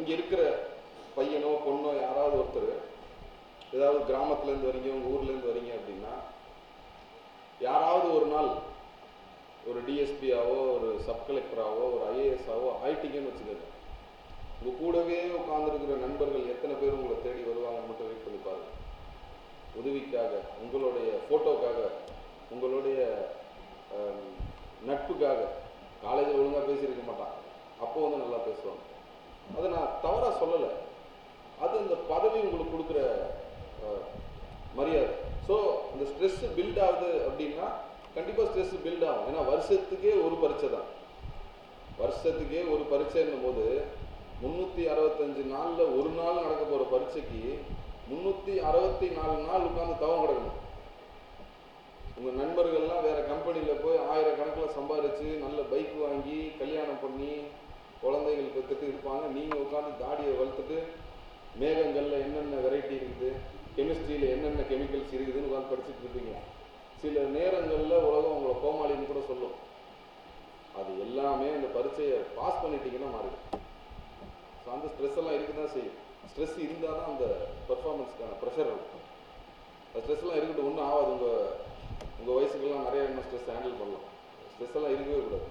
இங்கே இருக்கிற பையனோ பொண்ணோ யாராவது ஒருத்தர் ஏதாவது கிராமத்துலேருந்து வரீங்க, உங்கள் ஊர்லேருந்து வரீங்க அப்படின்னா, யாராவது ஒரு நாள் ஒரு டிஎஸ்பியாவோ ஒரு சப் கலெக்டராவோ ஒரு ஐஏஎஸ்ஸாவோ ஆயிட்டீங்கன்னு வச்சுக்கோங்க, உங்கள் கூடவே உட்காந்துருக்கிற நண்பர்கள் எத்தனை பேர் உங்களை தேடி வருவாங்கன்னு மட்டும் வெயிட் பண்ணி பாருங்க. உதவிக்காக, உங்களுடைய ஃபோட்டோக்காக, உங்களுடைய நட்புக்காக. காலேஜில் ஒழுங்காக பேசியிருக்க மாட்டான், அப்போ வந்து நல்லா பேசுவாங்க. அதை நான் தவறாக சொல்லலை, அது அந்த பதவி உங்களுக்கு கொடுக்குற மரியாதை. ஸோ அந்த ஸ்ட்ரெஸ் பில்ட் ஆகுது அப்படின்னா கண்டிப்பாக ஸ்ட்ரெஸ் பில்ட் ஆகும். ஏன்னா வருஷத்துக்கே ஒரு பரீட்சை தான், வருஷத்துக்கே ஒரு பரீட்சைன்னும் போது 365 நாளில் ஒரு நாள் நடக்க போகிற பரீட்சைக்கு 364 நாள் உட்காந்து தவம் கிடக்கணும். உங்கள் நண்பர்கள்லாம் வேறு கம்பெனியில் போய் 1000 கணக்கில் சம்பாரித்து நல்ல பைக் வாங்கி கல்யாணம் பண்ணி குழந்தைகள் பெற்றுட்டு இருப்பாங்க. நீங்கள் உட்காந்து தாடியை வளர்த்துட்டு மேகங்களில் என்னென்ன வெரைட்டி இருக்குது, கெமிஸ்ட்ரியில் என்னென்ன கெமிக்கல்ஸ் இருக்குதுன்னு உட்காந்து படிச்சுட்டு இருப்பீங்க. சில நேரங்களில் உலகம் உங்களை கோமாளின்னு கூட சொல்லும். அது எல்லாமே அந்த பரீட்சையை பாஸ் பண்ணிட்டீங்கன்னா மாறிடும். ஸோ அந்த ஸ்ட்ரெஸ் எல்லாம் இருக்க தான் செய்யும். ஸ்ட்ரெஸ் இருந்தால் தான் அந்த பெர்ஃபார்மன்ஸ்க்கான ப்ரெஷர் இருக்கும். அந்த ஸ்ட்ரெஸ்லாம் இருக்கட்டும், ஒன்றும் ஆகாது. உங்கள் வயசுக்கெல்லாம் நிறைய இன்னும் ஸ்ட்ரெஸ் ஹேண்டில் பண்ணலாம். ஸ்ட்ரெஸ் எல்லாம் இருக்கவே கூடாது.